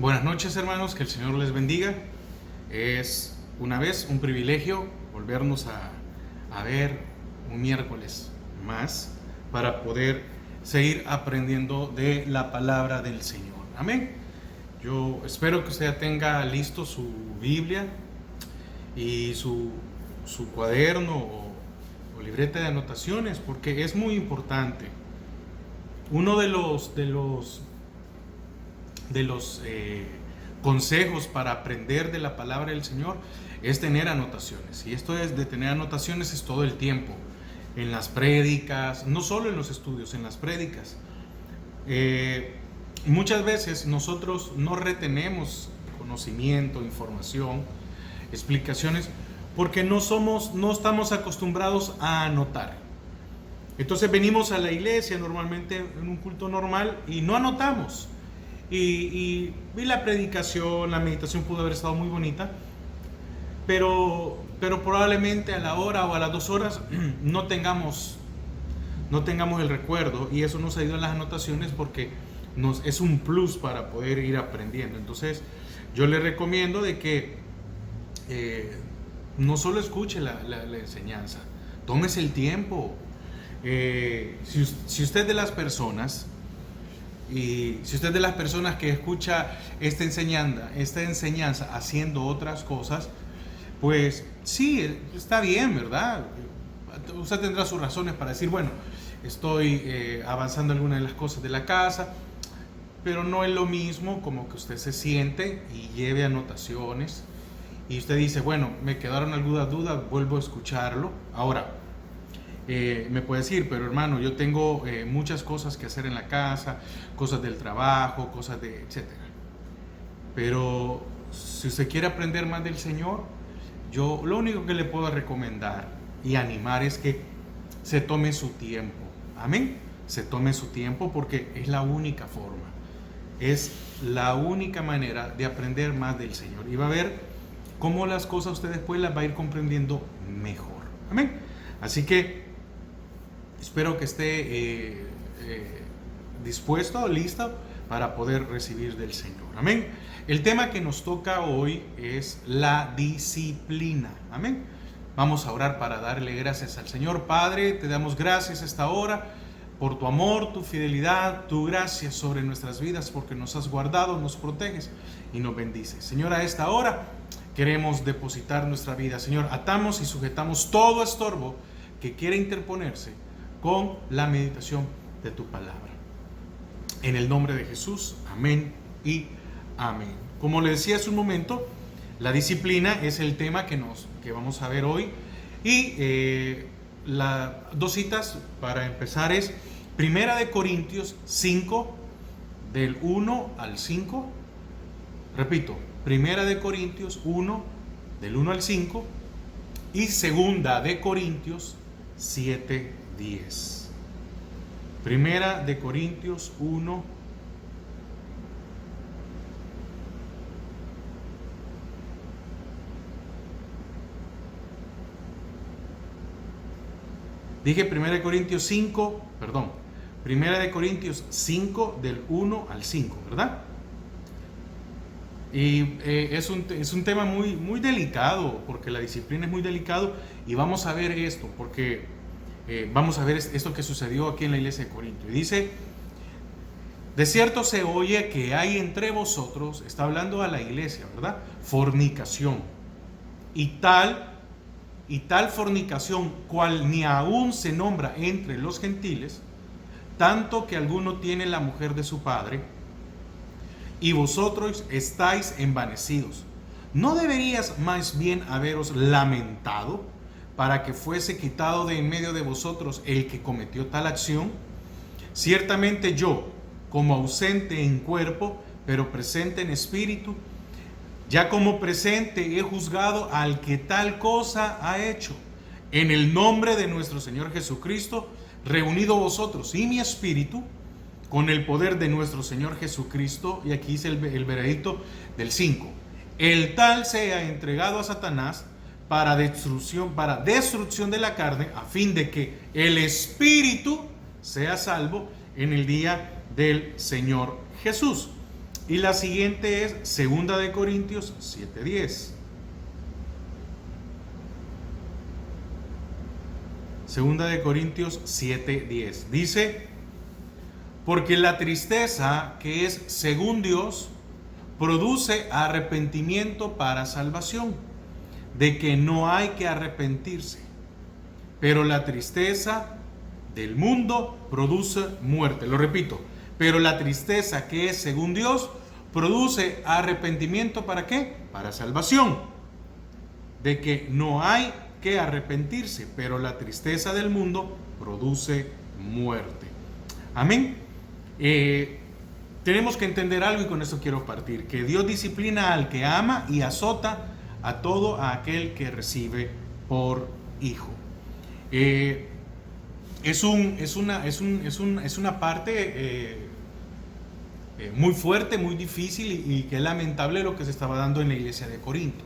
Buenas noches, hermanos, que el Señor les bendiga. Es una vez un privilegio volvernos a ver un miércoles más para poder seguir aprendiendo de la palabra del Señor. Amén. Yo espero que usted tenga listo su Biblia y su cuaderno o libreta de anotaciones, porque es muy importante. Uno de los consejos para aprender de la palabra del Señor es tener anotaciones. Y esto es de tener anotaciones es todo el tiempo, en las prédicas, no solo en los estudios, en las prédicas. Muchas veces nosotros no retenemos conocimiento, información, explicaciones, porque no estamos acostumbrados a anotar. Entonces venimos a la iglesia normalmente en un culto normal y no anotamos. Y la predicación, la meditación pudo haber estado muy bonita, pero probablemente a la hora o a las 2 horas no tengamos el recuerdo, y eso nos ayuda en las anotaciones porque es un plus para poder ir aprendiendo. Entonces yo le recomiendo de que no solo escuche la enseñanza, tómese el tiempo. Si usted es de las personas que escucha esta enseñanza haciendo otras cosas, pues sí, está bien, ¿verdad? Usted tendrá sus razones para decir, bueno, estoy avanzando en alguna de las cosas de la casa, pero no es lo mismo como que usted se siente y lleve anotaciones y usted dice, bueno, me quedaron algunas dudas, vuelvo a escucharlo. Ahora, me puede decir, pero hermano, yo tengo muchas cosas que hacer en la casa, cosas del trabajo, cosas de etcétera. Pero si usted quiere aprender más del Señor, yo lo único que le puedo recomendar y animar es que se tome su tiempo. Amén. Se tome su tiempo, porque es la única forma, es la única manera de aprender más del Señor. Y va a ver cómo las cosas usted después las va a ir comprendiendo mejor. Amén. Así que espero que esté dispuesto, listo para poder recibir del Señor. Amén. El tema que nos toca hoy es la disciplina. Amén. Vamos a orar para darle gracias al Señor. Padre, te damos gracias a esta hora por tu amor, tu fidelidad, tu gracia sobre nuestras vidas, porque nos has guardado, nos proteges y nos bendices. Señor, a esta hora queremos depositar nuestra vida. Señor, atamos y sujetamos todo estorbo que quiera interponerse con la meditación de tu palabra. En el nombre de Jesús, amén y amén. Como le decía hace un momento, la disciplina es el tema que vamos a ver hoy. Y las 2 citas para empezar es Primera de Corintios 5, del 1 al 5. Repito, Primera de Corintios 1, del 1 al 5. Y Segunda de Corintios 7, 10. Primera de Corintios 1. Dije Primera de Corintios 5, perdón. Primera de Corintios 5, del 1 al 5, ¿verdad? Y es un tema muy, muy delicado, porque la disciplina es muy delicado, y vamos a ver esto, porque vamos a ver esto que sucedió aquí en la iglesia de Corinto. Y dice, de cierto se oye que hay entre vosotros, está hablando a la iglesia, ¿verdad?, fornicación, y tal fornicación cual ni aún se nombra entre los gentiles, tanto que alguno tiene la mujer de su padre, y vosotros estáis envanecidos. ¿No deberías más bien haberos lamentado para que fuese quitado de en medio de vosotros el que cometió tal acción? Ciertamente yo, como ausente en cuerpo, pero presente en espíritu, ya como presente he juzgado al que tal cosa ha hecho. En el nombre de nuestro Señor Jesucristo, reunido vosotros y mi espíritu, con el poder de nuestro Señor Jesucristo, y aquí dice el veredicto del 5, el tal sea entregado a Satanás para destrucción de la carne, a fin de que el espíritu sea salvo en el día del Señor Jesús. Y la siguiente es Segunda de Corintios 7:10. Segunda de Corintios 7:10. Dice: porque la tristeza que es según Dios produce arrepentimiento para salvación, de que no hay que arrepentirse. Pero la tristeza del mundo produce muerte. Lo repito, pero la tristeza que es según Dios produce arrepentimiento ¿para qué? Para salvación, de que no hay que arrepentirse, pero la tristeza del mundo produce muerte. Amén. Tenemos que entender algo y con eso quiero partir, que Dios disciplina al que ama y azota a todo aquel que recibe por hijo. Es una parte muy fuerte, muy difícil y que es lamentable lo que se estaba dando en la iglesia de Corinto.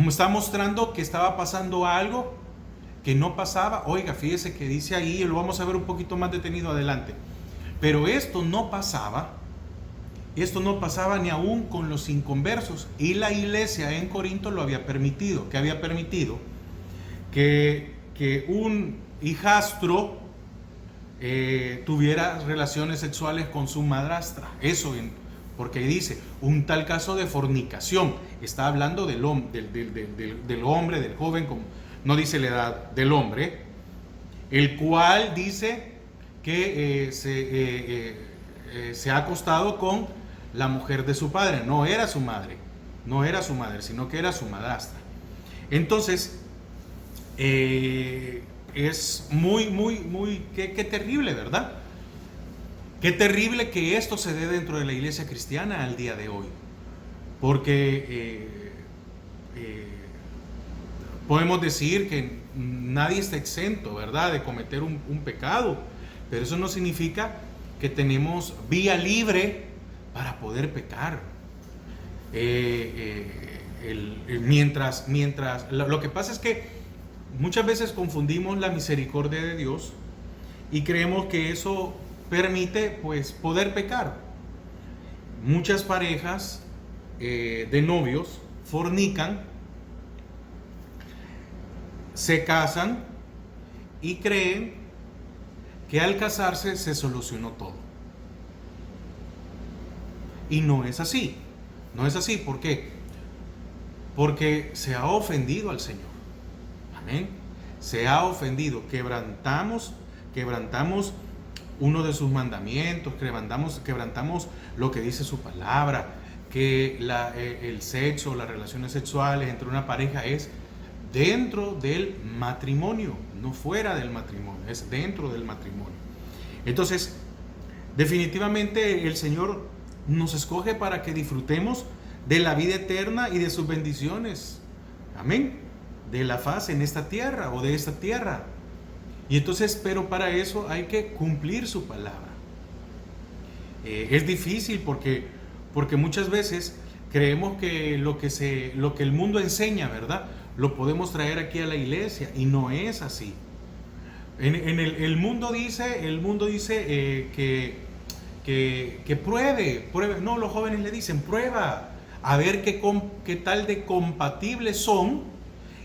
Está mostrando que estaba pasando algo que no pasaba. Oiga, fíjese que dice ahí, lo vamos a ver un poquito más detenido adelante. Pero esto no pasaba ni aún con los inconversos, y la iglesia en Corinto lo había permitido. ¿Qué había permitido? Que un hijastro tuviera relaciones sexuales con su madrastra. Eso, porque dice, un tal caso de fornicación. Está hablando del hombre, del joven, como no dice la edad, del hombre, el cual dice que se ha acostado con la mujer de su padre. No era su madre, sino que era su madrastra. Entonces, es muy, qué terrible, ¿verdad? Qué terrible que esto se dé dentro de la iglesia cristiana al día de hoy. Porque podemos decir que nadie está exento, ¿verdad?, de cometer un pecado. Pero eso no significa que tenemos vía libre para poder pecar. Lo que pasa es que muchas veces confundimos la misericordia de Dios y creemos que eso permite, pues, poder pecar. Muchas parejas de novios fornican, se casan y creen que al casarse se solucionó todo. Y no es así. No es así. ¿Por qué? Porque se ha ofendido al Señor. Amén. Se ha ofendido. Quebrantamos uno de sus mandamientos, quebrantamos lo que dice su palabra, que el sexo, las relaciones sexuales entre una pareja es dentro del matrimonio, no fuera del matrimonio, es dentro del matrimonio. Entonces, definitivamente el Señor nos escoge para que disfrutemos de la vida eterna y de sus bendiciones. Amén. De la faz en esta tierra o de esta tierra. Y entonces, pero para eso hay que cumplir su palabra. Es difícil porque muchas veces creemos que lo que el mundo enseña, ¿verdad?, lo podemos traer aquí a la iglesia, y no es así. El mundo dice que pruebe. No, los jóvenes le dicen, prueba, a ver qué tal de compatibles son,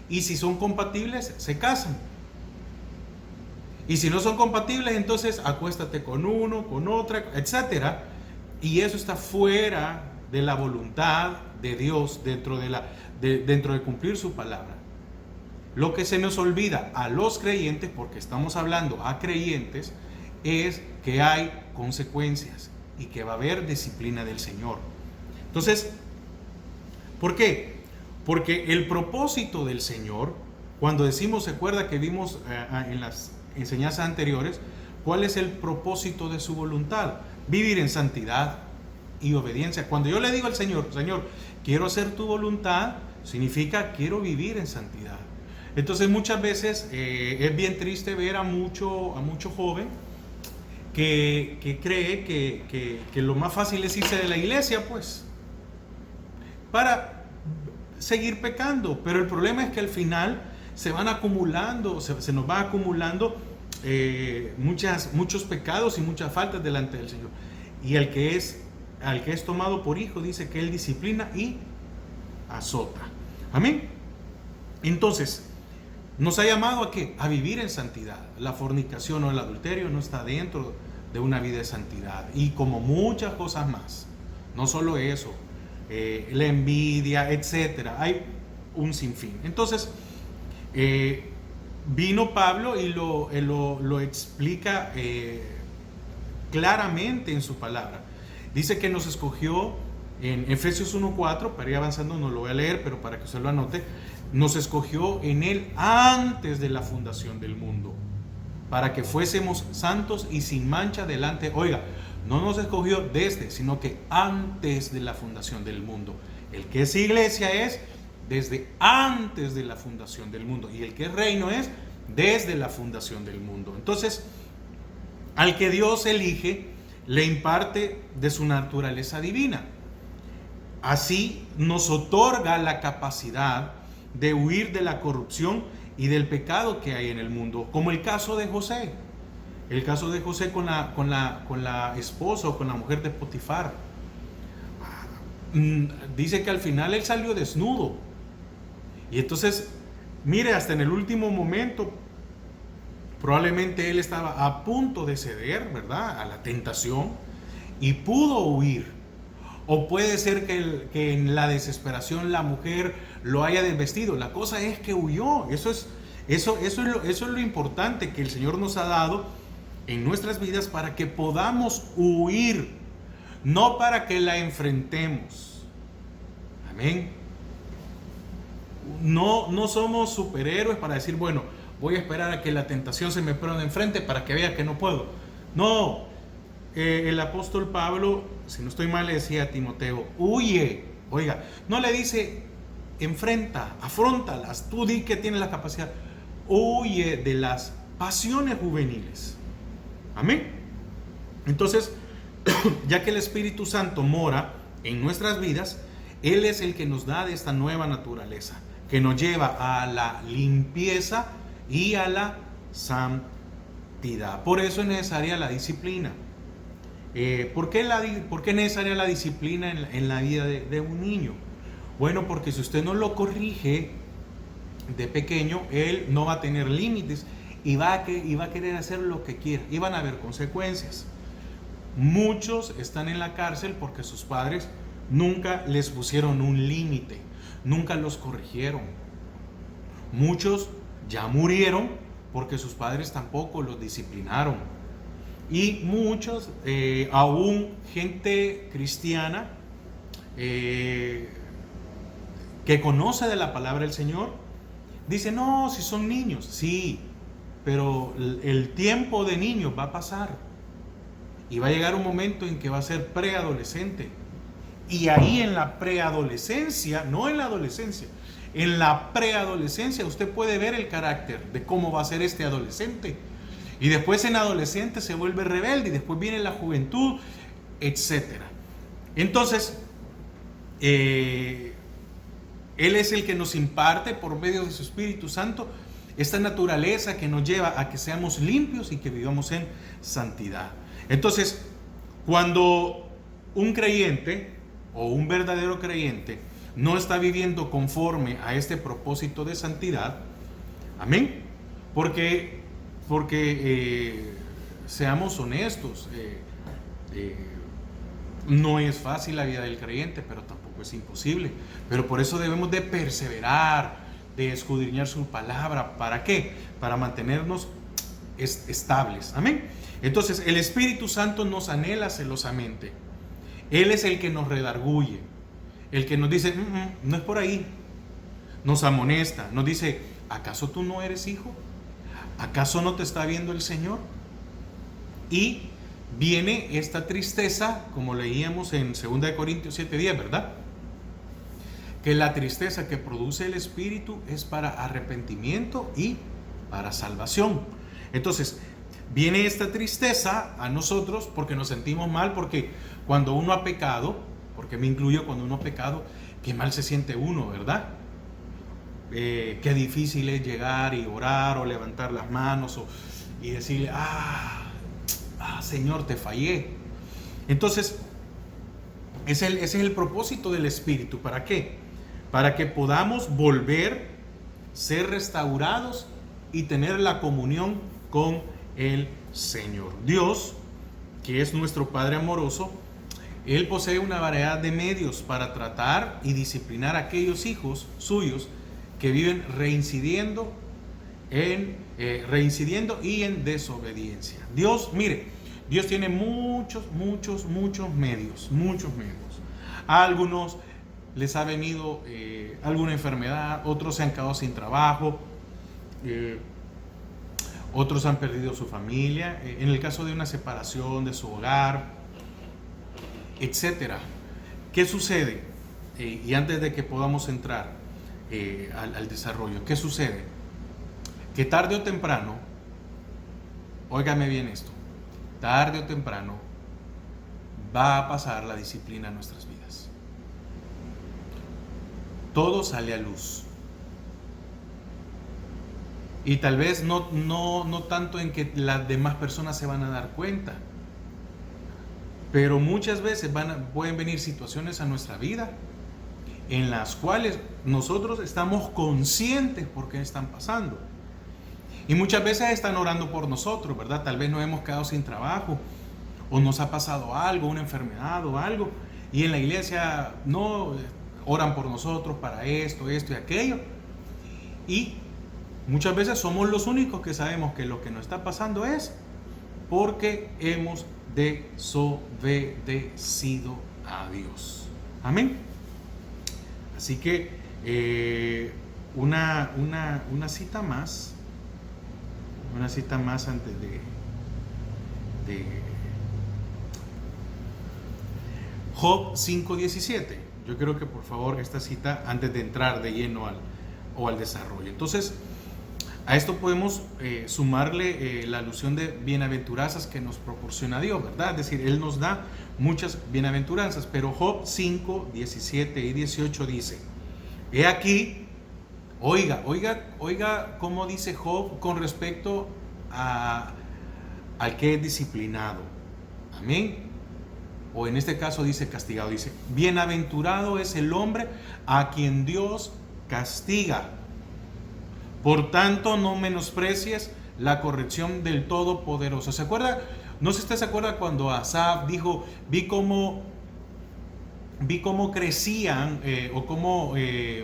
y si son compatibles, se casan. Y si no son compatibles, entonces acuéstate con uno, con otra, etcétera. Y eso está fuera de la voluntad de Dios, dentro de cumplir su palabra. Lo que se nos olvida a los creyentes, porque estamos hablando a creyentes, es que hay consecuencias y que va a haber disciplina del Señor. Entonces, ¿por qué? Porque el propósito del Señor, cuando decimos, se acuerda que vimos en las enseñanzas anteriores, ¿cuál es el propósito de su voluntad? Vivir en santidad y obediencia. Cuando yo le digo al Señor, Señor, quiero hacer tu voluntad, significa quiero vivir en santidad. Entonces muchas veces es bien triste ver a mucho joven que cree que lo más fácil es irse de la iglesia, pues, para seguir pecando. Pero el problema es que al final se van acumulando, se nos va acumulando muchos pecados y muchas faltas delante del Señor. Y el que es al que es tomado por hijo, dice que Él disciplina y azota. Amén. Entonces, nos ha llamado ¿a qué? A vivir en santidad. La fornicación o el adulterio no está dentro de una vida de santidad. Y como muchas cosas más, no solo eso, la envidia, etcétera. Hay un sinfín. Entonces, vino Pablo y lo explica claramente en su palabra. Dice que nos escogió en Efesios 1:4, para ir avanzando no lo voy a leer, pero para que usted lo anote, nos escogió en Él antes de la fundación del mundo, para que fuésemos santos y sin mancha delante. Oiga, no nos escogió desde, sino que antes de la fundación del mundo. El que es iglesia es desde antes de la fundación del mundo, y el que es reino es desde la fundación del mundo. Entonces, al que Dios elige, le imparte de su naturaleza divina. Así nos otorga la capacidad de huir de la corrupción y del pecado que hay en el mundo, como el caso de José. El caso de José con la esposa o con la mujer de Potifar. Dice que al final él salió desnudo. Y entonces, mire, hasta en el último momento, probablemente él estaba a punto de ceder, ¿verdad?, a la tentación y pudo huir. O puede ser que en la desesperación la mujer lo haya desvestido. La cosa es que huyó. Eso es lo importante que el Señor nos ha dado en nuestras vidas, para que podamos huir, no para que la enfrentemos. Amén. No somos superhéroes para decir, bueno, voy a esperar a que la tentación se me ponga enfrente para que vea que no puedo. No. El apóstol Pablo, si no estoy mal, le decía a Timoteo, huye. Oiga, no le dice enfrenta, afróntalas, tú di que tienes la capacidad. Huye de las pasiones juveniles. Amén. Entonces, ya que el Espíritu Santo mora en nuestras vidas, Él es el que nos da de esta nueva naturaleza, que nos lleva a la limpieza y a la santidad. Por eso es necesaria la disciplina. ¿Por qué es necesaria la disciplina en la vida de un niño? Bueno, porque si usted no lo corrige de pequeño, él no va a tener límites y va a querer hacer lo que quiera, y van a haber consecuencias. Muchos están en la cárcel porque sus padres nunca les pusieron un límite, nunca los corrigieron. Muchos ya murieron porque sus padres tampoco los disciplinaron. Y muchos, aún gente cristiana que conoce de la palabra del Señor, dice, no, si son niños, sí, pero el tiempo de niños va a pasar y va a llegar un momento en que va a ser preadolescente. Y ahí en la preadolescencia, no en la adolescencia, en la preadolescencia usted puede ver el carácter de cómo va a ser este adolescente. Y después en adolescente se vuelve rebelde, y después viene la juventud, etc. Entonces, Él es el que nos imparte por medio de su Espíritu Santo esta naturaleza que nos lleva a que seamos limpios y que vivamos en santidad. Entonces, cuando un creyente o un verdadero creyente no está viviendo conforme a este propósito de santidad, amén, porque seamos honestos, no es fácil la vida del creyente, pero tampoco es imposible. Pero por eso debemos de perseverar, de escudriñar su palabra. ¿Para qué? Para mantenernos estables. Amén. Entonces, el Espíritu Santo nos anhela celosamente. Él es el que nos redarguye, el que nos dice, no es por ahí. Nos amonesta, nos dice, ¿acaso tú no eres hijo? ¿Acaso no te está viendo el Señor? Y viene esta tristeza, como leíamos en 2 Corintios 7:10, ¿verdad? Que la tristeza que produce el Espíritu es para arrepentimiento y para salvación. Entonces, viene esta tristeza a nosotros porque nos sentimos mal, porque cuando uno ha pecado, porque me incluyo, cuando uno ha pecado, qué mal se siente uno, ¿verdad? Qué difícil es llegar y orar o levantar las manos y decirle, Señor, te fallé. Entonces, Ese es el propósito del Espíritu. ¿Para qué? Para que podamos volver, ser restaurados y tener la comunión con el Señor. Dios, que es nuestro Padre amoroso, Él posee una variedad de medios para tratar y disciplinar a aquellos hijos suyos que viven reincidiendo y en desobediencia. Dios, mire, Dios tiene muchos medios, A algunos les ha venido alguna enfermedad, otros se han quedado sin trabajo, otros han perdido su familia, en el caso de una separación de su hogar, etcétera. ¿Qué sucede? Y antes de que podamos entrar al desarrollo, ¿qué sucede? Que tarde o temprano, óigame bien esto, tarde o temprano va a pasar la disciplina en nuestras vidas. Todo sale a luz. Y tal vez no tanto en que las demás personas se van a dar cuenta, pero muchas veces pueden venir situaciones a nuestra vida en las cuales nosotros estamos conscientes por qué están pasando. Y muchas veces están orando por nosotros, ¿verdad? Tal vez nos hemos quedado sin trabajo, o nos ha pasado algo, una enfermedad o algo, y en la iglesia no oran por nosotros para esto y aquello. Y muchas veces somos los únicos que sabemos que lo que nos está pasando es porque hemos desobedecido a Dios. Amén. Así que una cita más. Una cita más antes de Job 5:17. Yo creo que por favor esta cita antes de entrar de lleno al desarrollo. Entonces, a esto podemos sumarle la alusión de bienaventuranzas que nos proporciona Dios, ¿verdad? Es decir, Él nos da muchas bienaventuranzas, pero Job 5:17 y 18 dice: he aquí, oiga cómo dice Job con respecto al que es disciplinado. Amén. O en este caso dice castigado. Dice: bienaventurado es el hombre a quien Dios castiga. Por tanto, no menosprecies la corrección del Todopoderoso. ¿Se acuerda? No sé si usted se acuerda cuando Asaf dijo: vi cómo crecían o cómo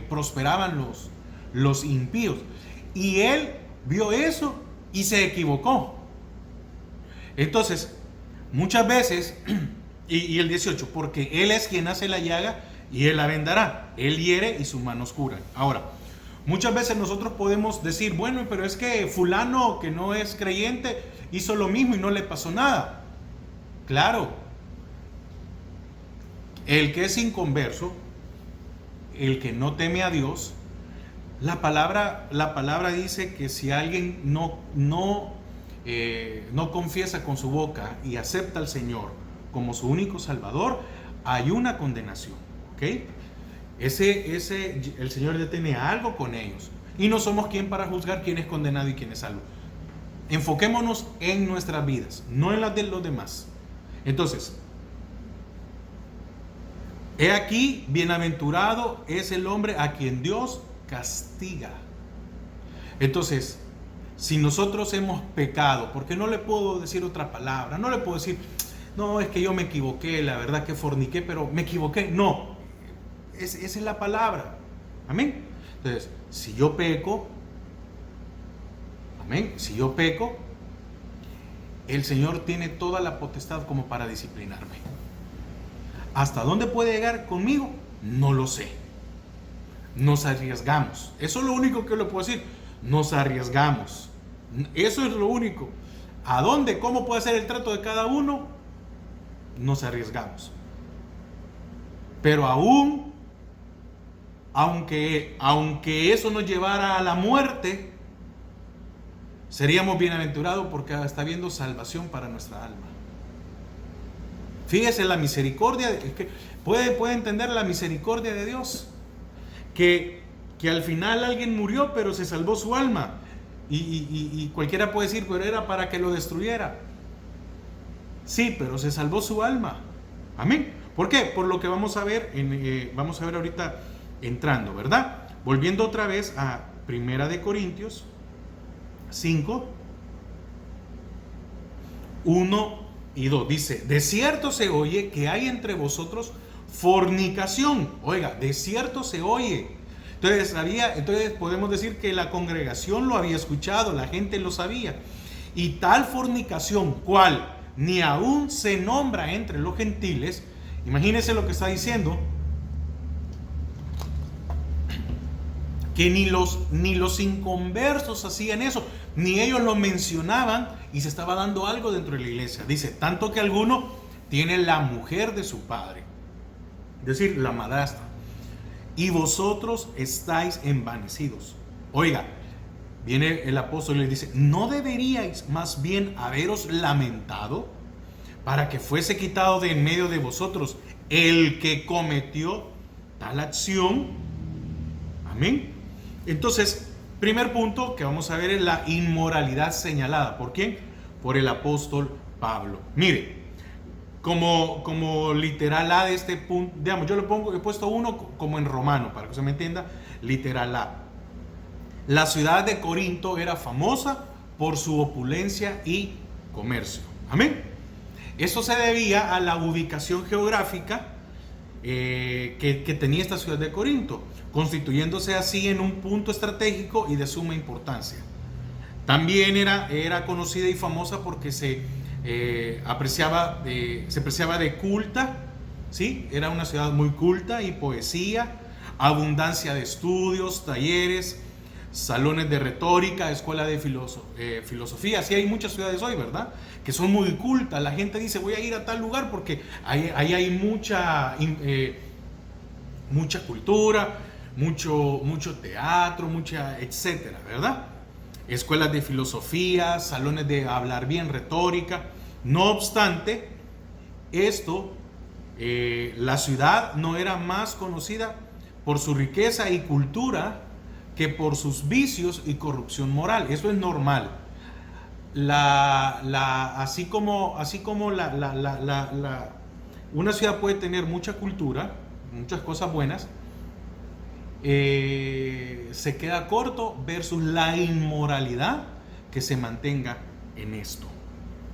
prosperaban los impíos, y él vio eso y se equivocó. Entonces, muchas veces, y el 18, porque Él es quien hace la llaga y Él la vendará, Él hiere y sus manos curan. Ahora, muchas veces nosotros podemos decir: bueno, pero es que fulano que no es creyente hizo lo mismo y no le pasó nada. Claro, el que es inconverso, el que no teme a Dios, la palabra dice que si alguien no confiesa con su boca y acepta al Señor como su único Salvador, hay una condenación, ¿ok? El Señor ya tiene algo con ellos, y no somos quien para juzgar quién es condenado y quién es salvo. Enfoquémonos en nuestras vidas, no en las de los demás. Entonces, he aquí, bienaventurado es el hombre a quien Dios castiga. Entonces, si nosotros hemos pecado, porque no le puedo decir otra palabra, no le puedo decir: no, es que yo me equivoqué, la verdad que forniqué, pero me equivoqué. No, esa es la palabra. Amén. Entonces, si yo peco, amén, si yo peco, el Señor tiene toda la potestad como para disciplinarme. ¿Hasta dónde puede llegar conmigo? No lo sé. Nos arriesgamos. Eso es lo único que le puedo decir. Nos arriesgamos. Eso es lo único. ¿A dónde? ¿Cómo puede ser el trato de cada uno? Nos arriesgamos. Pero aunque eso nos llevara a la muerte, seríamos bienaventurados porque está habiendo salvación para nuestra alma. Fíjese la misericordia, es que puede entender la misericordia de Dios. Que al final alguien murió, pero se salvó su alma. Y cualquiera puede decir: pero era para que lo destruyera. Sí, pero se salvó su alma. Amén. ¿Por qué? Por lo que vamos a ver, vamos a ver ahorita entrando, ¿verdad? Volviendo otra vez a Primera de Corintios 5, 1 y 2. Dice, de cierto se oye que hay entre vosotros fornicación. Oiga, de cierto se oye. Entonces podemos decir que la congregación lo había escuchado, la gente lo sabía. Y tal fornicación, cual ni aún se nombra entre los gentiles. Imagínense lo que está diciendo, que ni los inconversos hacían eso, ni ellos lo mencionaban, y se estaba dando algo dentro de la iglesia. Dice, tanto que alguno tiene la mujer de su padre, es decir, la madrastra, y vosotros estáis envanecidos. Oiga, viene el apóstol y le dice, ¿no deberíais más bien haberos lamentado para que fuese quitado de en medio de vosotros el que cometió tal acción? Amén. Entonces, primer punto que vamos a ver es la inmoralidad señalada. ¿Por quién? Por el apóstol Pablo. Mire, como literal A de este punto, digamos, yo le pongo, he puesto uno como en romano, para que se me entienda, literal A. La ciudad de Corinto era famosa por su opulencia y comercio. Amén. Esto se debía a la ubicación geográfica que tenía esta ciudad de Corinto, constituyéndose así en un punto estratégico y de suma importancia. También era conocida y famosa porque se apreciaba de culta, ¿sí? Era una ciudad muy culta y poesía, abundancia de estudios, talleres, salones de retórica, escuela de filosofía. Sí, hay muchas ciudades hoy, ¿verdad?, que son muy cultas. La gente dice, voy a ir a tal lugar porque ahí hay mucha cultura, mucho teatro, etcétera, ¿verdad? Escuelas de filosofía, salones de hablar bien, retórica. No obstante, la ciudad no era más conocida por su riqueza y cultura que por sus vicios y corrupción moral. Eso es normal. Así como una ciudad puede tener mucha cultura, muchas cosas buenas, se queda corto versus la inmoralidad que se mantenga en esto.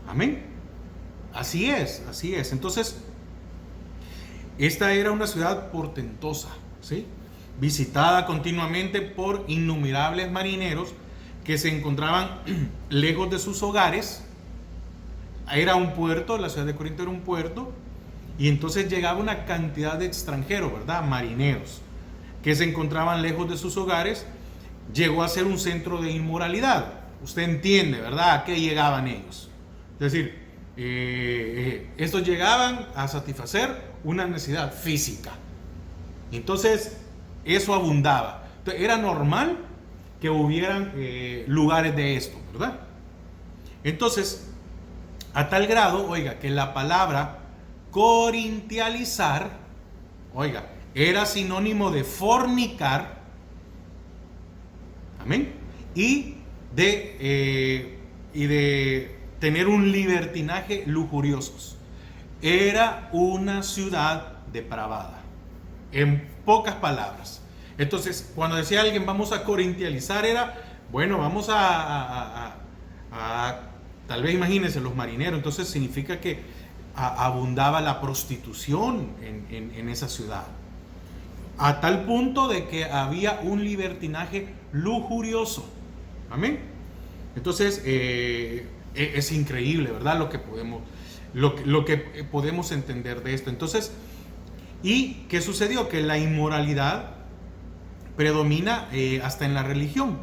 Amén. Así es. Entonces, esta era una ciudad portentosa, ¿sí?, visitada continuamente por innumerables marineros que se encontraban lejos de sus hogares. Era un puerto, la ciudad de Corinto era un puerto, y entonces llegaba una cantidad de extranjeros, ¿verdad?, marineros, que se encontraban lejos de sus hogares. Llegó a ser un centro de inmoralidad. Usted entiende, ¿verdad?, a qué llegaban ellos. Es decir, estos llegaban a satisfacer una necesidad física. Entonces, eso abundaba. Entonces, era normal que hubieran lugares de esto, ¿verdad? Entonces, a tal grado, oiga, que la palabra corintializar, oiga, era sinónimo de fornicar, amén, y de tener un libertinaje lujuriosos. Era una ciudad depravada, en pocas palabras. Entonces, cuando decía alguien vamos a corintializar, era, bueno, vamos a tal vez imagínense los marineros. Entonces significa que abundaba la prostitución en esa ciudad, a tal punto de que había un libertinaje lujurioso. Amén. Entonces es increíble, ¿verdad?, lo que podemos entender de esto. Entonces, ¿y qué sucedió? Que la inmoralidad predomina hasta en la religión.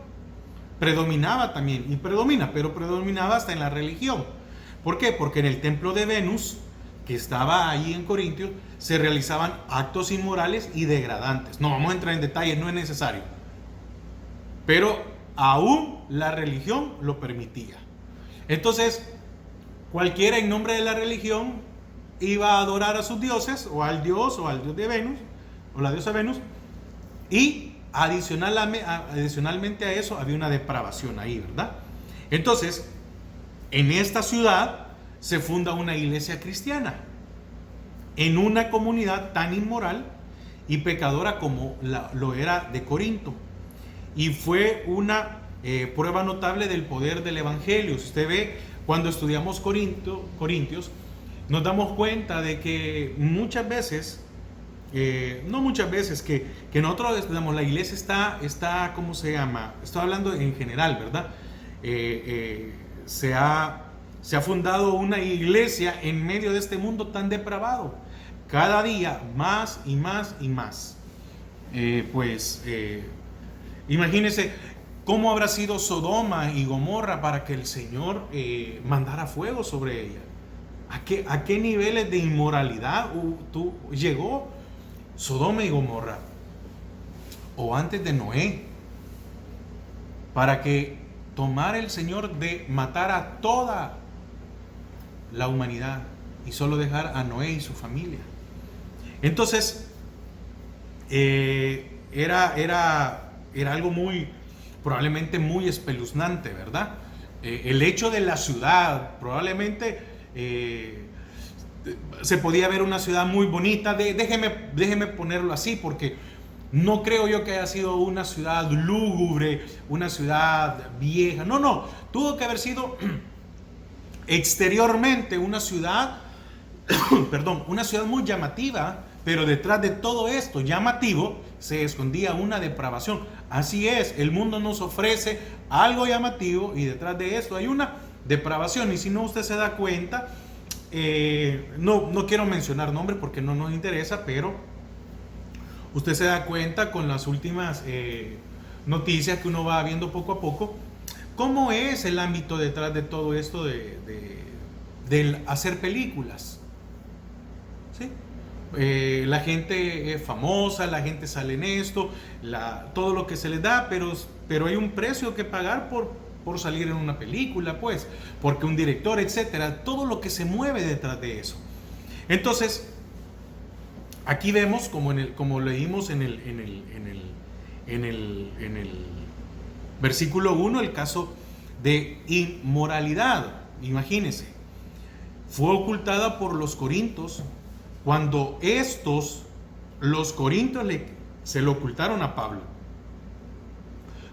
Predominaba también, y predomina, pero predominaba hasta en la religión. ¿Por qué? Porque en el templo de Venus, que estaba ahí en Corintio, se realizaban actos inmorales y degradantes. No vamos a entrar en detalles, no es necesario. Pero aún la religión lo permitía. Entonces, cualquiera en nombre de la religión iba a adorar a sus dioses, o al dios de Venus, o la diosa Venus, y adicionalmente a eso había una depravación ahí, ¿verdad? Entonces, en esta ciudad se funda una iglesia cristiana. en una comunidad tan inmoral y pecadora como lo era de Corinto. Y fue una prueba notable del poder del Evangelio. Si usted ve, cuando estudiamos Corintios, nos damos cuenta de que muchas veces, no muchas veces, que nosotros, digamos, la iglesia está, ¿cómo se llama? Estoy hablando en general, ¿verdad? Se ha fundado una iglesia en medio de este mundo tan depravado. Cada día más y más y más. Imagínense cómo habrá sido Sodoma y Gomorra para que el Señor mandara fuego sobre ella. ¿A qué niveles de inmoralidad llegó Sodoma y Gomorra? O antes de Noé, para que tomara el Señor de matar a toda la humanidad y solo dejar a Noé y su familia. Entonces, era algo probablemente muy espeluznante, ¿verdad? El hecho de la ciudad, probablemente se podía ver una ciudad muy bonita. Déjeme ponerlo así, porque no creo yo que haya sido una ciudad lúgubre, una ciudad vieja. No, tuvo que haber sido exteriormente una ciudad, una ciudad muy llamativa, pero detrás de todo esto llamativo se escondía una depravación. Así es, el mundo nos ofrece algo llamativo y detrás de esto hay una depravación. Y si no, usted se da cuenta, no quiero mencionar nombres porque no nos interesa, pero usted se da cuenta con las últimas noticias que uno va viendo poco a poco, cómo es el ámbito detrás de todo esto del hacer películas. ¿Sí? La gente es famosa, la gente sale en esto, todo lo que se les da, pero hay un precio que pagar por salir en una película, pues, porque un director, etcétera, todo lo que se mueve detrás de eso. Entonces, aquí vemos, como leímos en el versículo 1, el caso de inmoralidad. Imagínense, fue ocultada por los corintios cuando los corintios se lo ocultaron a Pablo.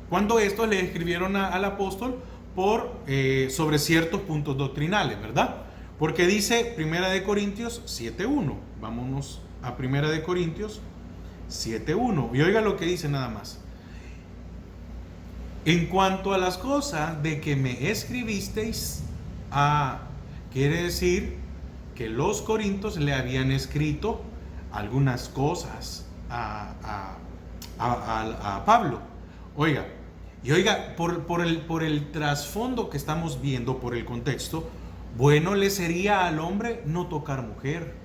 Cuando estos le escribieron al apóstol sobre ciertos puntos doctrinales, ¿verdad? Porque dice 1 Corintios 7.1. Vámonos a 1 Corintios 7.1. Y oiga lo que dice nada más. En cuanto a las cosas de que me escribisteis, quiere decir que los corintios le habían escrito algunas cosas a Pablo. Oiga, por el trasfondo que estamos viendo, por el contexto, bueno le sería al hombre no tocar mujer.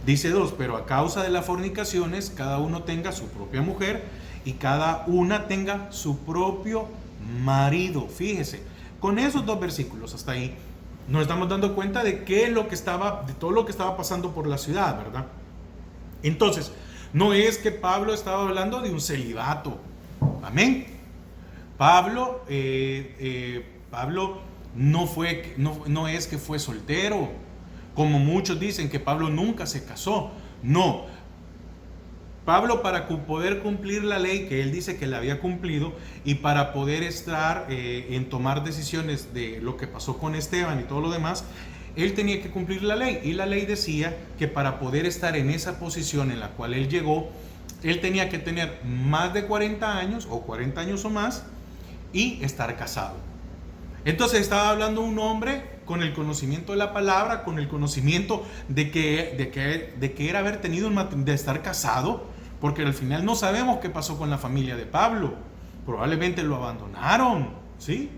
Dice 2, pero a causa de las fornicaciones, cada uno tenga su propia mujer y cada una tenga su propio marido. Fíjese, con esos dos versículos hasta ahí, nos estamos dando cuenta de todo lo que estaba pasando por la ciudad, ¿verdad? Entonces, no es que Pablo estaba hablando de un celibato. Amén. Pablo no es que fue soltero, como muchos dicen que Pablo nunca se casó. No. Pablo, para poder cumplir la ley que él dice que la había cumplido y para poder estar en tomar decisiones de lo que pasó con Esteban y todo lo demás, él tenía que cumplir la ley. Y la ley decía que para poder estar en esa posición en la cual él llegó, él tenía que tener más de 40 años o 40 años o más y estar casado. Entonces estaba hablando un hombre con el conocimiento de la palabra, con el conocimiento de que era haber tenido de estar casado, porque al final no sabemos qué pasó con la familia de Pablo. Probablemente lo abandonaron, ¿sí?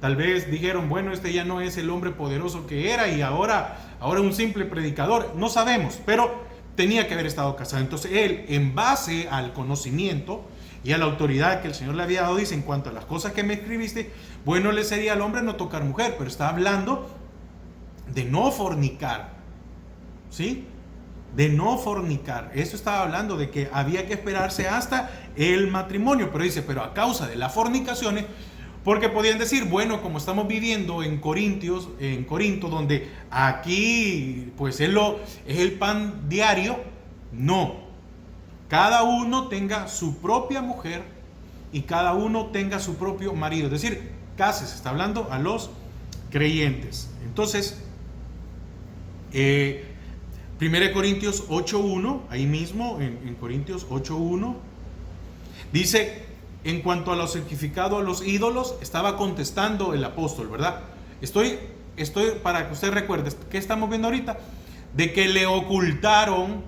Tal vez dijeron, bueno, este ya no es el hombre poderoso que era y ahora un simple predicador. No sabemos, pero tenía que haber estado casado. Entonces él, en base al conocimiento y a la autoridad que el Señor le había dado, dice, en cuanto a las cosas que me escribiste, bueno le sería al hombre no tocar mujer, pero está hablando de no fornicar, ¿sí? De no fornicar. Eso estaba hablando de que había que esperarse hasta el matrimonio, pero dice, pero a causa de las fornicaciones, Porque podían decir, bueno, como estamos viviendo en Corinto, donde aquí pues es el pan diario, no. Cada uno tenga su propia mujer y cada uno tenga su propio marido. Es decir, cásense, está hablando a los creyentes. Entonces, 1 Corintios 8.1, ahí mismo en Corintios 8.1, dice, en cuanto a lo sacrificado a los ídolos, estaba contestando el apóstol, ¿verdad? Estoy para que usted recuerde, ¿qué estamos viendo ahorita? De que le ocultaron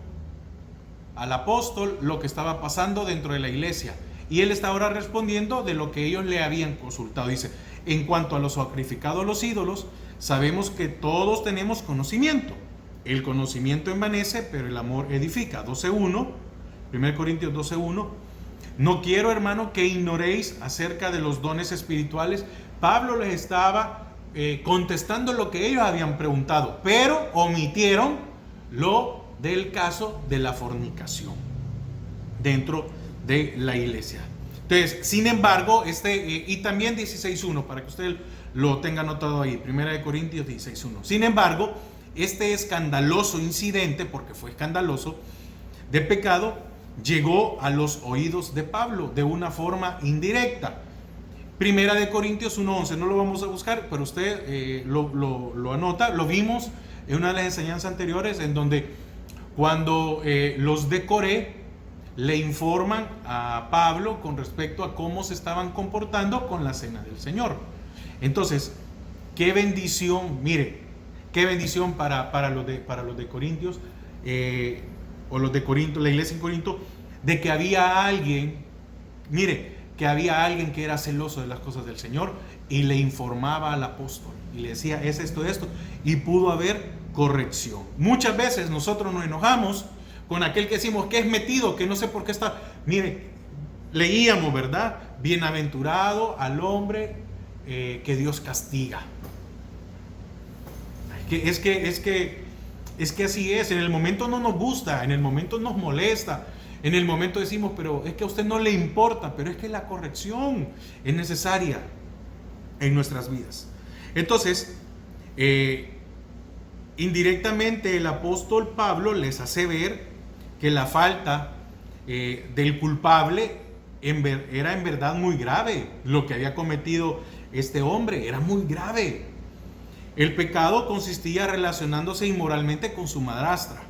al apóstol lo que estaba pasando dentro de la iglesia. Y él está ahora respondiendo de lo que ellos le habían consultado. Dice, en cuanto a lo sacrificado a los ídolos, sabemos que todos tenemos conocimiento. El conocimiento envanece, pero el amor edifica. 12.1, 1 Corintios 12.1. No quiero, hermano, que ignoréis acerca de los dones espirituales. Pablo les estaba contestando lo que ellos habían preguntado, pero omitieron lo del caso de la fornicación dentro de la iglesia. Entonces, sin embargo, y también 16.1, para que usted lo tenga anotado ahí, 1 Corintios 16.1. Sin embargo, este escandaloso incidente, porque fue escandaloso, de pecado, llegó a los oídos de Pablo de una forma indirecta. 1 Corintios 1.11, no lo vamos a buscar, pero usted lo anota. Lo vimos en una de las enseñanzas anteriores, en donde cuando los de Coré le informan a Pablo con respecto a cómo se estaban comportando con la cena del Señor. Entonces, qué bendición, mire, qué bendición para los de Corintios, o los de Corinto, la iglesia en Corinto, de que había alguien, mire, que había alguien que era celoso de las cosas del Señor y le informaba al apóstol y le decía, es esto, y pudo haber corrección. Muchas veces nosotros nos enojamos con aquel que decimos que es metido, que no sé por qué está. Mire, leíamos, ¿verdad? Bienaventurado al hombre que Dios castiga. Es que así es. En el momento no nos gusta, en el momento nos molesta, en el momento decimos, pero es que a usted no le importa, pero es que la corrección es necesaria en nuestras vidas. Entonces, indirectamente el apóstol Pablo les hace ver que la falta del culpable era en verdad muy grave. Lo que había cometido este hombre era muy grave. El pecado consistía relacionándose inmoralmente con su madrastra.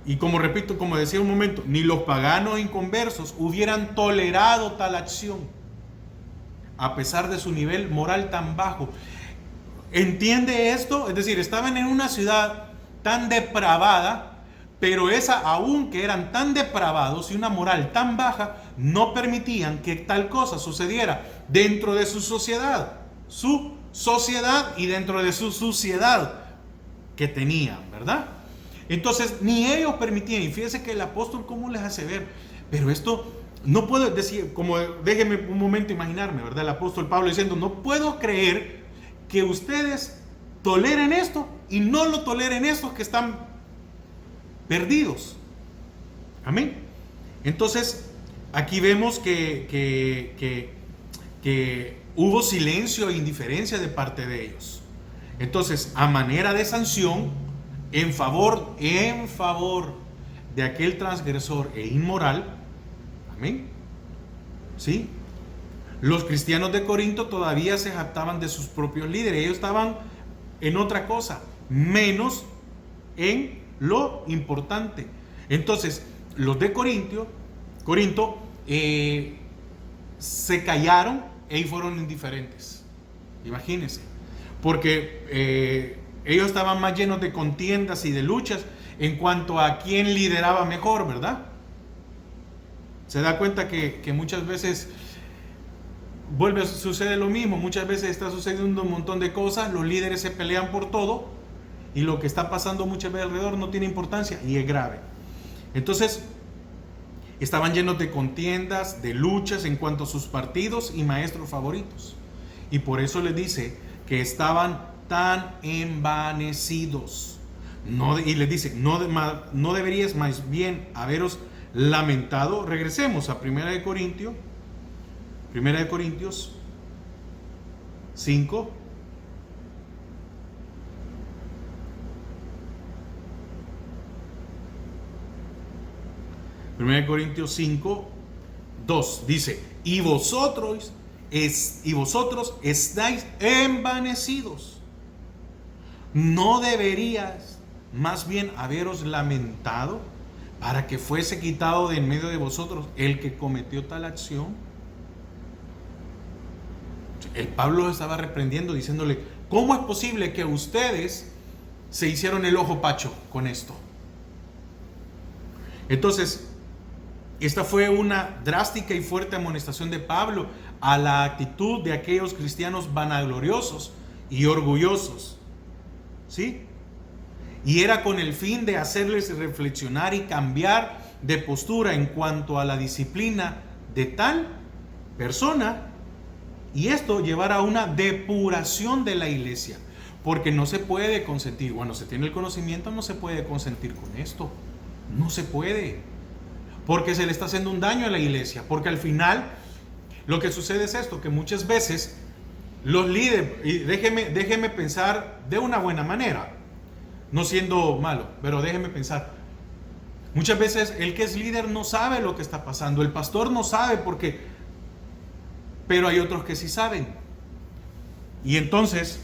Y como repito, como decía un momento, ni los paganos inconversos hubieran tolerado tal acción, a pesar de su nivel moral tan bajo. ¿Entiende esto? Es decir, estaban en una ciudad tan depravada, pero aún que eran tan depravados y una moral tan baja, no permitían que tal cosa sucediera dentro de su sociedad y dentro de su suciedad que tenían, ¿verdad? Entonces ni ellos permitían. Y fíjense que el apóstol cómo les hace ver, pero esto no puedo decir, como déjenme un momento imaginarme, ¿verdad? El apóstol Pablo diciendo, no puedo creer que ustedes toleren esto y no lo toleren estos que están perdidos. Amén. Entonces aquí vemos que hubo silencio e indiferencia de parte de ellos. Entonces, a manera de sanción, en favor de aquel transgresor e inmoral, amén, ¿sí? Los cristianos de Corinto todavía se jactaban de sus propios líderes. Ellos estaban en otra cosa, menos en lo importante. Entonces, los de Corinto se callaron y fueron indiferentes. Imagínense, porque ellos estaban más llenos de contiendas y de luchas en cuanto a quién lideraba mejor, ¿verdad? Se da cuenta que muchas veces sucede lo mismo. Muchas veces está sucediendo un montón de cosas, los líderes se pelean por todo y lo que está pasando muchas veces alrededor no tiene importancia y es grave. Entonces, estaban llenos de contiendas, de luchas en cuanto a sus partidos y maestros favoritos. Y por eso les dice que estaban tan envanecidos. Y les dice, no deberíais más bien haberos lamentado. Regresemos a 1 Corintios Primera de Corintios 5. Primera de Corintios 5, 2 dice: y vosotros estáis envanecidos. ¿No deberías más bien haberos lamentado para que fuese quitado de en medio de vosotros el que cometió tal acción? El Pablo estaba reprendiendo, diciéndole: ¿cómo es posible que ustedes se hicieron el ojo pacho con esto? Entonces, esta fue una drástica y fuerte amonestación de Pablo a la actitud de aquellos cristianos vanagloriosos y orgullosos, ¿sí? Y era con el fin de hacerles reflexionar y cambiar de postura en cuanto a la disciplina de tal persona, y esto llevar a una depuración de la iglesia, porque no se puede consentir, bueno, se tiene el conocimiento, no se puede consentir con esto, no se puede, porque se le está haciendo un daño a la iglesia, porque al final lo que sucede es esto, que muchas veces los líderes, y déjeme pensar de una buena manera, no siendo malo, pero déjeme pensar, muchas veces el que es líder no sabe lo que está pasando, el pastor no sabe pero hay otros que sí saben, y entonces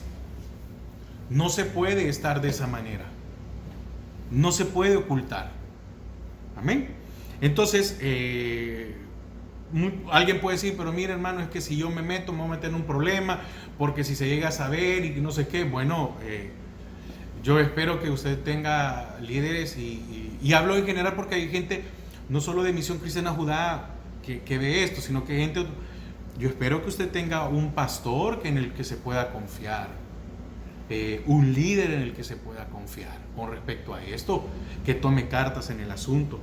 no se puede estar de esa manera, no se puede ocultar, amén. Entonces, alguien puede decir: pero mira, hermano, es que si yo me meto, me voy a meter en un problema, porque si se llega a saber y no sé qué. Bueno, yo espero que usted tenga líderes y hablo en general, porque hay gente, no solo de Misión Cristiana Judá, que ve esto, sino que gente, yo espero que usted tenga un pastor en el que se pueda confiar, un líder en el que se pueda confiar con respecto a esto, que tome cartas en el asunto.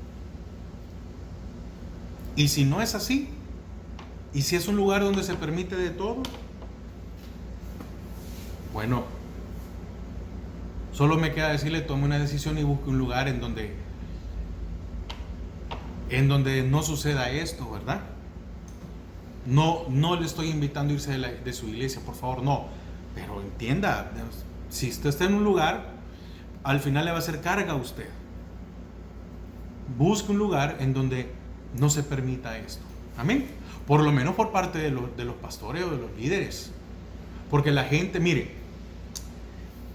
Y si no es así, y si es un lugar donde se permite de todo, bueno, solo me queda decirle: tome una decisión y busque un lugar en donde no suceda esto, ¿verdad? No le estoy invitando a irse de su iglesia, por favor, no. Pero entienda, si usted está en un lugar, al final le va a hacer carga a usted. Busque un lugar en donde no se permita esto. Amén. Por lo menos por parte de los pastores o de los líderes. Porque la gente, mire,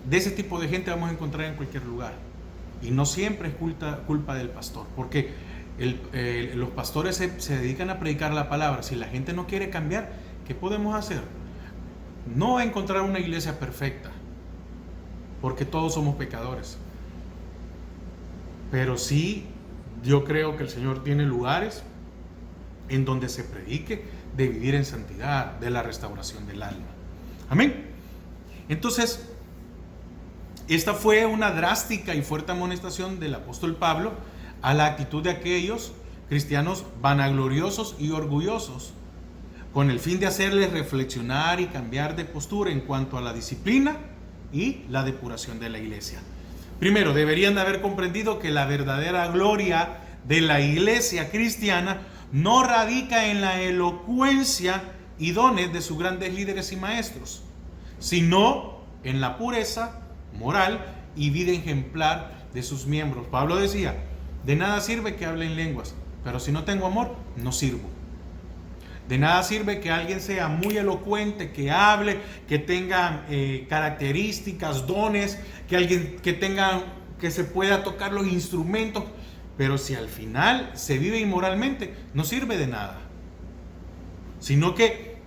de ese tipo de gente vamos a encontrar en cualquier lugar. Y no siempre es culpa del pastor. Porque los pastores se dedican a predicar la palabra. Si la gente no quiere cambiar, ¿qué podemos hacer? No va a encontrar una iglesia perfecta, porque todos somos pecadores. Pero sí, yo creo que el Señor tiene lugares en donde se predique de vivir en santidad, de la restauración del alma. Amén. Entonces, esta fue una drástica y fuerte amonestación del apóstol Pablo a la actitud de aquellos cristianos vanagloriosos y orgullosos, con el fin de hacerles reflexionar y cambiar de postura en cuanto a la disciplina y la depuración de la iglesia. Primero, deberían de haber comprendido que la verdadera gloria de la iglesia cristiana no radica en la elocuencia y dones de sus grandes líderes y maestros, sino en la pureza moral y vida ejemplar de sus miembros. Pablo decía: de nada sirve que hable en lenguas, pero si no tengo amor, no sirvo. De nada sirve que alguien sea muy elocuente, que hable, que tenga características, dones, que se pueda tocar los instrumentos, pero si al final se vive inmoralmente, no sirve de nada. Sino que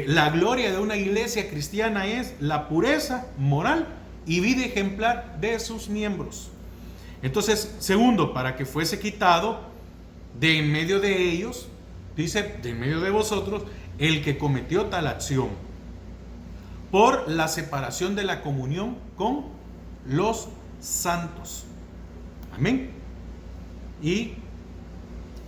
la gloria de una iglesia cristiana es la pureza moral y vida ejemplar de sus miembros. Entonces, segundo, para que fuese quitado de en medio de ellos, dice, de en medio de vosotros, el que cometió tal acción, por la separación de la comunión con los santos. Amén. Y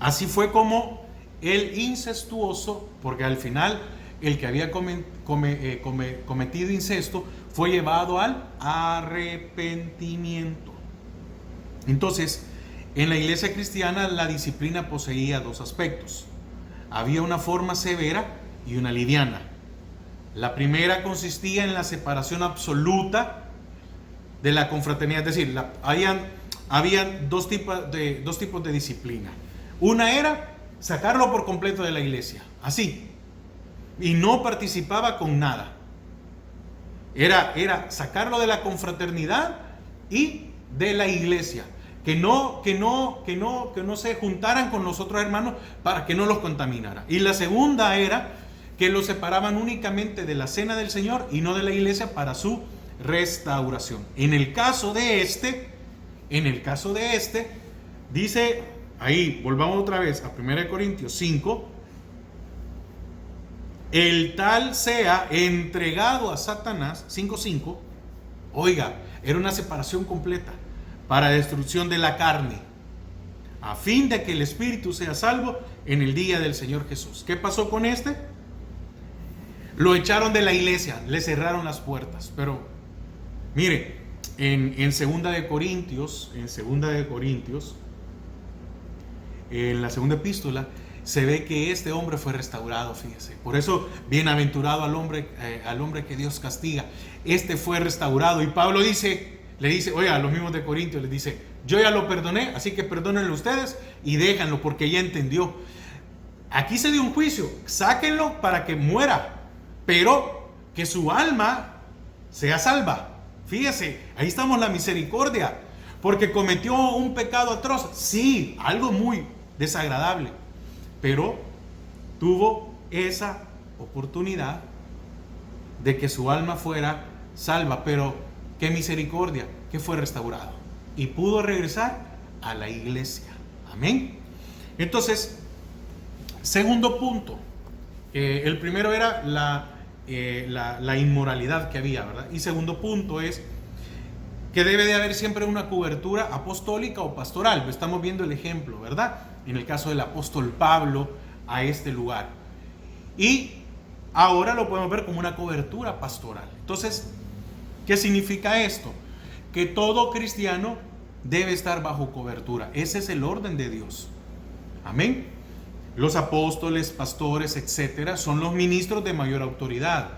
así fue como el incestuoso, porque al final el que había cometido incesto fue llevado al arrepentimiento. Entonces, en la iglesia cristiana la disciplina poseía dos aspectos. Había una forma severa y una liviana. La primera consistía en la separación absoluta de la confraternidad, es decir, habían dos tipos de disciplina. Una era sacarlo por completo de la iglesia, así, y no participaba con nada. Era sacarlo de la confraternidad y de la iglesia, que no se juntaran con los otros hermanos para que no los contaminara. Y la segunda era que los separaban únicamente de la cena del Señor y no de la iglesia para su restauración. En el caso de este, dice ahí, volvamos otra vez a 1 Corintios 5, el tal sea entregado a Satanás, 5:5, oiga, era una separación completa para destrucción de la carne, a fin de que el espíritu sea salvo en el día del Señor Jesús. ¿Qué pasó con este? Lo echaron de la iglesia, le cerraron las puertas. Pero mire, en 2 de Corintios, en la segunda epístola, se ve que este hombre fue restaurado, fíjese. Por eso, bienaventurado al hombre que Dios castiga. Este fue restaurado. Y Pablo le dice, oye, a los mismos de Corintios, les dice, yo ya lo perdoné, así que perdónenlo ustedes y déjanlo porque ya entendió. Aquí se dio un juicio, sáquenlo para que muera, pero que su alma sea salva. Fíjese, ahí estamos la misericordia, porque cometió un pecado atroz, sí, algo muy desagradable, pero tuvo esa oportunidad de que su alma fuera salva. Pero qué misericordia, que fue restaurado y pudo regresar a la iglesia. Amén. Entonces, segundo punto, el primero era la inmoralidad que había, ¿verdad? Y segundo punto es que debe de haber siempre una cobertura apostólica o pastoral. Estamos viendo el ejemplo, ¿verdad? En el caso del apóstol Pablo a este lugar. Y ahora lo podemos ver como una cobertura pastoral. Entonces, ¿qué significa esto? Que todo cristiano debe estar bajo cobertura. Ese es el orden de Dios. Amén. Los apóstoles, pastores, etcétera, son los ministros de mayor autoridad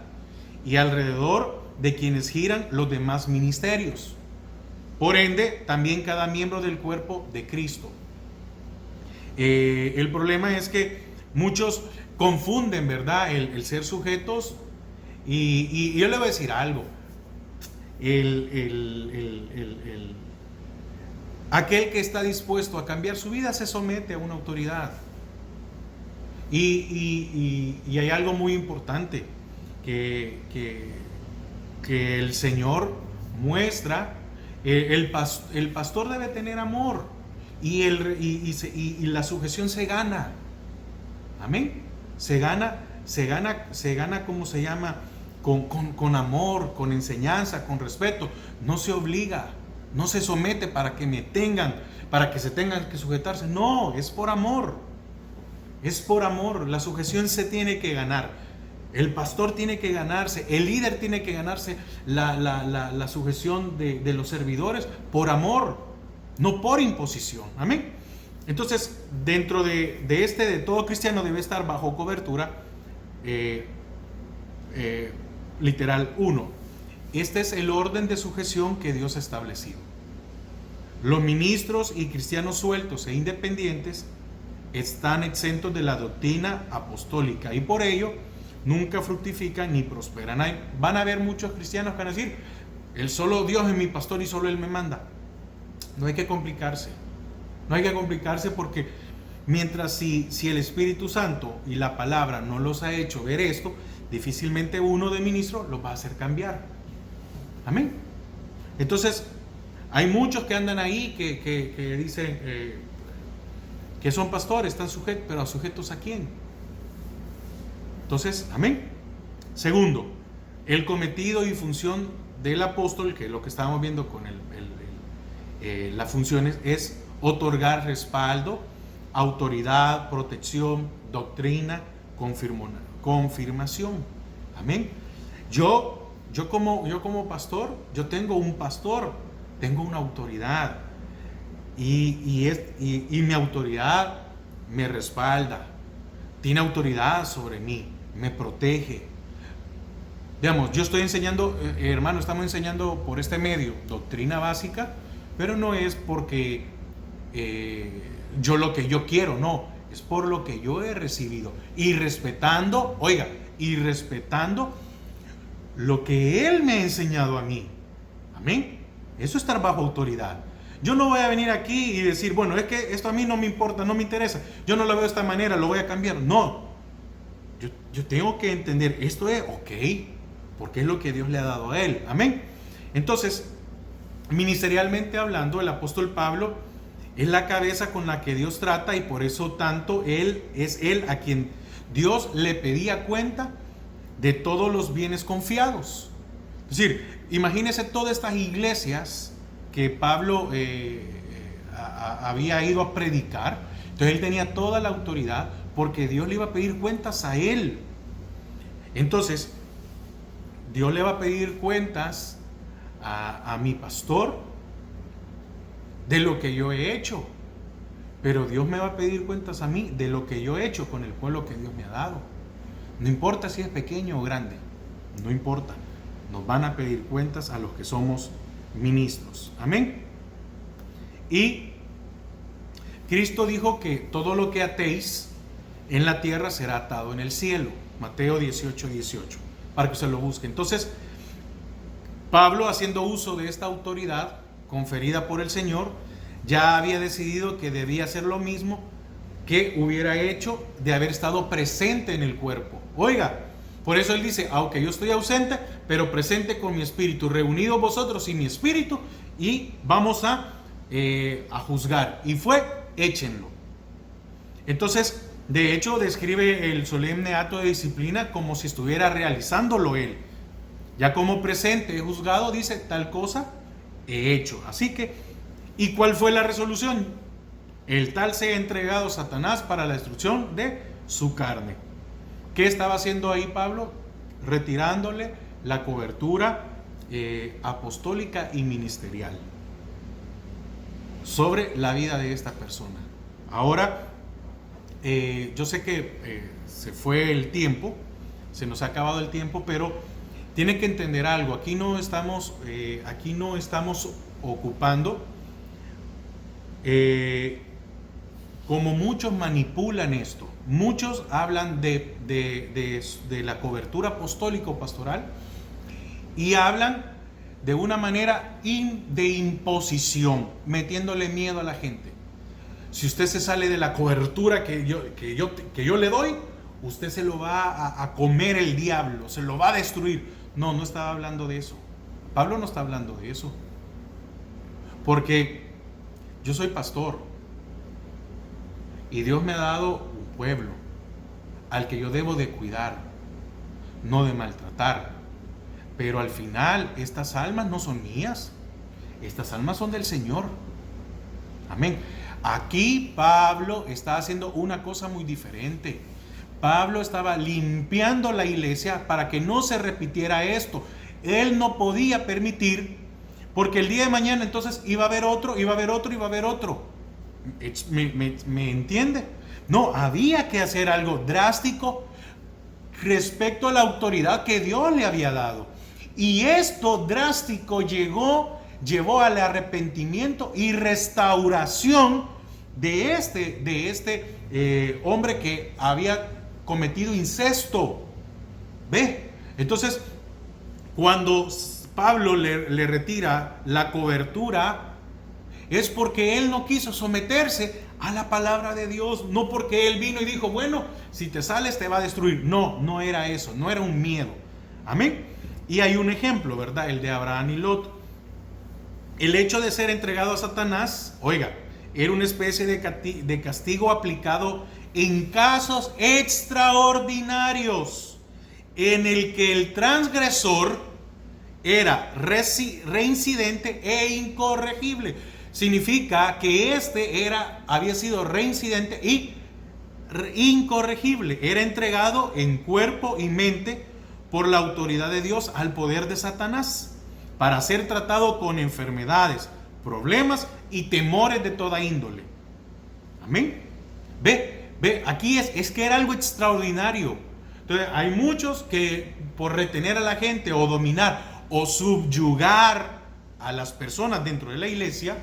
y alrededor de quienes giran los demás ministerios. Por ende, también cada miembro del cuerpo de Cristo. El problema es que muchos confunden, ¿verdad?, el ser sujetos. Y yo le voy a decir algo. Aquel que está dispuesto a cambiar su vida se somete a una autoridad. Y hay algo muy importante que el Señor muestra. El pastor debe tener amor y la sujeción se gana. Amén. Se gana, ¿cómo se llama? Con amor, con enseñanza, con respeto. No se obliga, no se somete para que se tengan que sujetarse. No, es por amor. Es por amor. La sujeción se tiene que ganar. El pastor tiene que ganarse, el líder tiene que ganarse la sujeción de los servidores por amor, no por imposición. Amén. Entonces, dentro de todo cristiano debe estar bajo cobertura. Literal 1. Este es el orden de sujeción que Dios ha establecido. Los ministros y cristianos sueltos e independientes están exentos de la doctrina apostólica y por ello nunca fructifican ni prosperan. Van a haber muchos cristianos que van a decir, el solo Dios es mi pastor y solo Él me manda. No hay que complicarse. No hay que complicarse porque mientras si el Espíritu Santo y la palabra no los ha hecho ver esto, difícilmente uno de ministro los va a hacer cambiar. Amén. Entonces, hay muchos que andan ahí que dicen que son pastores, están sujetos, pero ¿sujetos a quién? Entonces, amén. Segundo, el cometido y función del apóstol, que es lo que estábamos viendo con las funciones, es otorgar respaldo, autoridad, protección, doctrina, confirmación. Amén. Yo como pastor, yo tengo un pastor, tengo una autoridad y mi autoridad me respalda, tiene autoridad sobre mí. me protege. Digamos, yo estoy enseñando, hermano, estamos enseñando por este medio doctrina básica, pero no es porque yo lo que yo quiero, no, es por lo que yo he recibido y respetando, oiga, y respetando lo que Él me ha enseñado a mí. Amén. Eso es estar bajo autoridad. Yo no voy a venir aquí y decir, bueno, es que esto a mí no me importa, no me interesa, yo no lo veo de esta manera, lo voy a cambiar. No, yo tengo que entender, esto es ok, porque es lo que Dios le ha dado a él. Amén. Entonces, ministerialmente hablando, el apóstol Pablo es la cabeza con la que Dios trata, y por eso tanto él a quien Dios le pedía cuenta de todos los bienes confiados. Es decir, imagínese todas estas iglesias que Pablo había ido a predicar. Entonces él tenía toda la autoridad porque Dios le iba a pedir cuentas a él. Entonces, Dios le va a pedir cuentas a mi pastor de lo que yo he hecho. Pero Dios me va a pedir cuentas a mí de lo que yo he hecho con el pueblo que Dios me ha dado. No importa si es pequeño o grande, no importa. Nos van a pedir cuentas a los que somos ministros. Amén. Y Cristo dijo que todo lo que atéis en la tierra será atado en el cielo. Mateo 18:18, para que se lo busque. Entonces, Pablo, haciendo uso de esta autoridad conferida por el Señor, ya había decidido que debía hacer lo mismo que hubiera hecho de haber estado presente en el cuerpo. Oiga, por eso él dice, aunque yo estoy ausente, pero presente con mi espíritu, reunidos vosotros y mi espíritu, y vamos a juzgar. Y fue, échenlo. Entonces, de hecho, describe el solemne acto de disciplina como si estuviera realizándolo él. Ya como presente he juzgado, dice, tal cosa he hecho. Así que, ¿y cuál fue la resolución? El tal sea entregado a Satanás para la destrucción de su carne. ¿Qué estaba haciendo ahí Pablo? Retirándole la cobertura apostólica y ministerial sobre la vida de esta persona. Ahora, yo sé que se fue el tiempo, se nos ha acabado el tiempo, pero tienen que entender algo. Aquí no estamos ocupando como muchos manipulan esto. Muchos hablan de la cobertura apostólico-pastoral y hablan de una manera de imposición, metiéndole miedo a la gente. Si usted se sale de la cobertura que yo le doy, usted se lo va a comer el diablo, se lo va a destruir. No, no estaba hablando de eso. Pablo no está hablando de eso. Porque yo soy pastor y Dios me ha dado un pueblo al que yo debo de cuidar, no de maltratar. Pero al final estas almas no son mías, estas almas son del Señor. Amén. Aquí Pablo está haciendo una cosa muy diferente. Pablo estaba limpiando la iglesia para que no se repitiera esto. Él no podía permitir, porque el día de mañana entonces iba a haber otro, iba a haber otro, iba a haber otro. ¿Me entiende? No, había que hacer algo drástico respecto a la autoridad que Dios le había dado. Y esto drástico llevó al arrepentimiento y restauración de este hombre que había cometido incesto. ¿Ve? Entonces, cuando Pablo le retira la cobertura, es porque él no quiso someterse a la palabra de Dios, no porque él vino y dijo, bueno, si te sales te va a destruir. No, no era eso, no era un miedo. Amén. Y hay un ejemplo, ¿verdad? El de Abraham y Lot. El hecho de ser entregado a Satanás, oiga, era una especie de castigo aplicado en casos extraordinarios, en el que el transgresor era reincidente e incorregible. Significa que había sido reincidente y incorregible. Era entregado en cuerpo y mente por la autoridad de Dios al poder de Satanás, para ser tratado con enfermedades, problemas y temores de toda índole. Amén. Ve, aquí es que era algo extraordinario. Entonces hay muchos que por retener a la gente o dominar o subyugar a las personas dentro de la iglesia,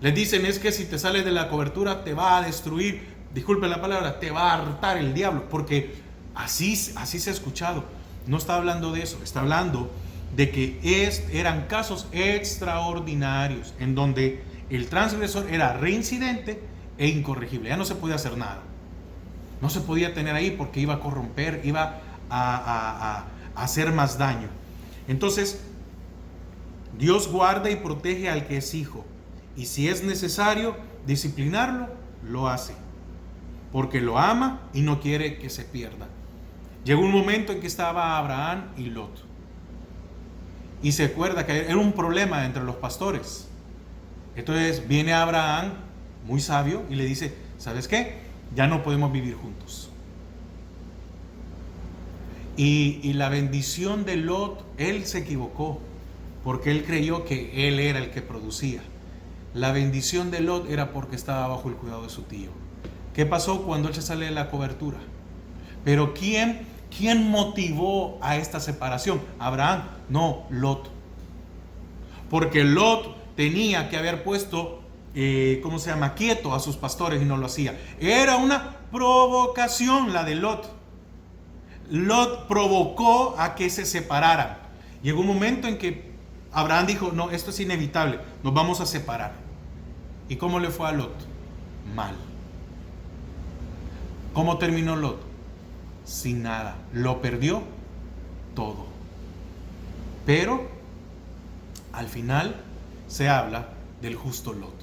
les dicen es que si te sales de la cobertura te va a destruir, disculpen la palabra, te va a hartar el diablo, porque así se ha escuchado. No está hablando de eso, está hablando de que eran casos extraordinarios en donde el transgresor era reincidente e incorregible, ya no se podía hacer nada. No se podía tener ahí porque iba a corromper, iba a hacer más daño. Entonces, Dios guarda y protege al que es hijo. Y si es necesario disciplinarlo, lo hace. Porque lo ama y no quiere que se pierda. Llegó un momento en que estaba Abraham y Lot. Y se acuerda que era un problema entre los pastores. Entonces viene Abraham, muy sabio, y le dice, ¿sabes qué? Ya no podemos vivir juntos. Y la bendición de Lot, él se equivocó, porque él creyó que él era el que producía. La bendición de Lot era porque estaba bajo el cuidado de su tío. ¿Qué pasó cuando él se sale de la cobertura? Pero ¿quién motivó a esta separación? ¿Abraham? No, Lot. Porque Lot tenía que haber puesto quieto a sus pastores y no lo hacía. Era una provocación la de Lot. Lot provocó a que se separaran. Llegó un momento en que Abraham dijo, no, esto es inevitable, nos vamos a separar. ¿Y cómo le fue a Lot? Mal. ¿Cómo terminó Lot? Sin nada. Lo perdió todo. Pero al final se habla del justo Lot.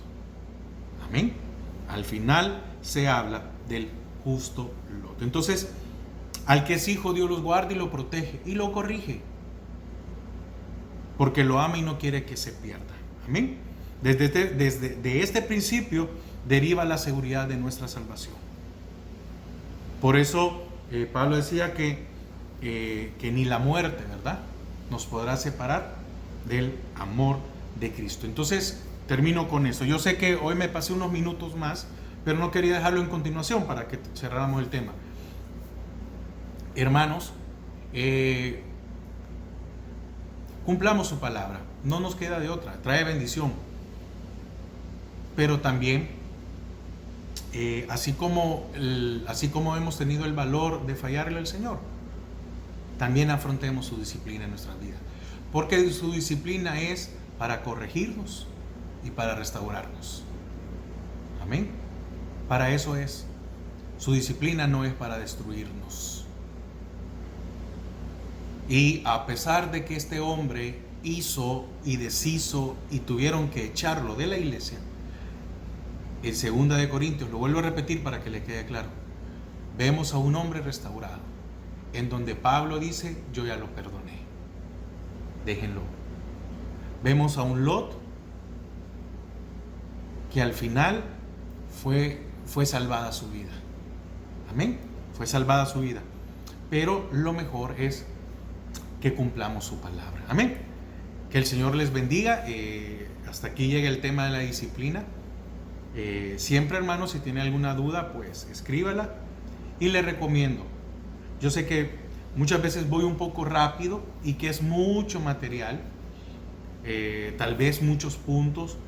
Amén. Al final se habla del justo Lot. Entonces, al que es hijo, Dios los guarda y lo protege y lo corrige. Porque lo ama y no quiere que se pierda. Amén. De este principio deriva la seguridad de nuestra salvación. Por eso Pablo decía que ni la muerte, ¿verdad?, nos podrá separar del amor de Cristo. Entonces, termino con eso. Yo sé que hoy me pasé unos minutos más, pero no quería dejarlo en continuación para que cerráramos el tema. Hermanos, cumplamos su palabra. No nos queda de otra. Trae bendición. Pero también, así como hemos tenido el valor de fallarle al Señor, también afrontemos su disciplina en nuestras vidas. Porque su disciplina es para corregirnos y para restaurarnos. Amén. Para eso es. Su disciplina no es para destruirnos. Y a pesar de que este hombre hizo y deshizo y tuvieron que echarlo de la iglesia, en 2 de Corintios, lo vuelvo a repetir para que le quede claro, vemos a un hombre restaurado, en donde Pablo dice, yo ya lo perdoné, déjenlo. Vemos a un Lot que al final fue salvada su vida. Amén. Fue salvada su vida. Pero lo mejor es que cumplamos su palabra. Amén. Que el Señor les bendiga. Hasta aquí llega el tema de la disciplina. Siempre, hermanos, si tiene alguna duda, pues escríbala. Y le recomiendo. Yo sé que muchas veces voy un poco rápido y que es mucho material. Tal vez muchos puntos.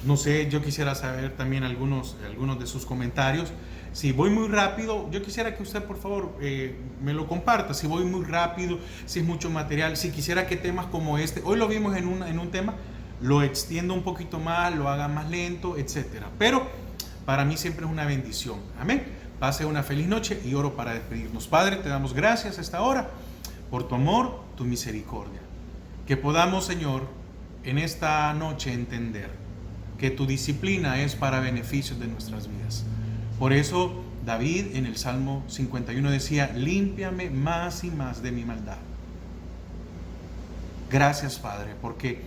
No sé, yo quisiera saber también algunos de sus comentarios. Si voy muy rápido, yo quisiera que usted, por favor, me lo comparta. Si voy muy rápido, si es mucho material, si quisiera que temas como este, hoy lo vimos en un tema, lo extiendo un poquito más, lo haga más lento, etcétera. Pero para mí siempre es una bendición. Amén. Pase una feliz noche y oro para despedirnos. Padre, te damos gracias a esta hora por tu amor, tu misericordia. Que podamos, Señor, en esta noche entender que tu disciplina es para beneficio de nuestras vidas. Por eso David en el Salmo 51 decía, límpiame más y más de mi maldad. Gracias, Padre, porque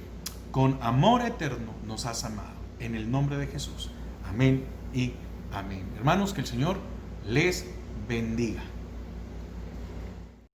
con amor eterno nos has amado. En el nombre de Jesús. Amén y amén. Hermanos, que el Señor les bendiga.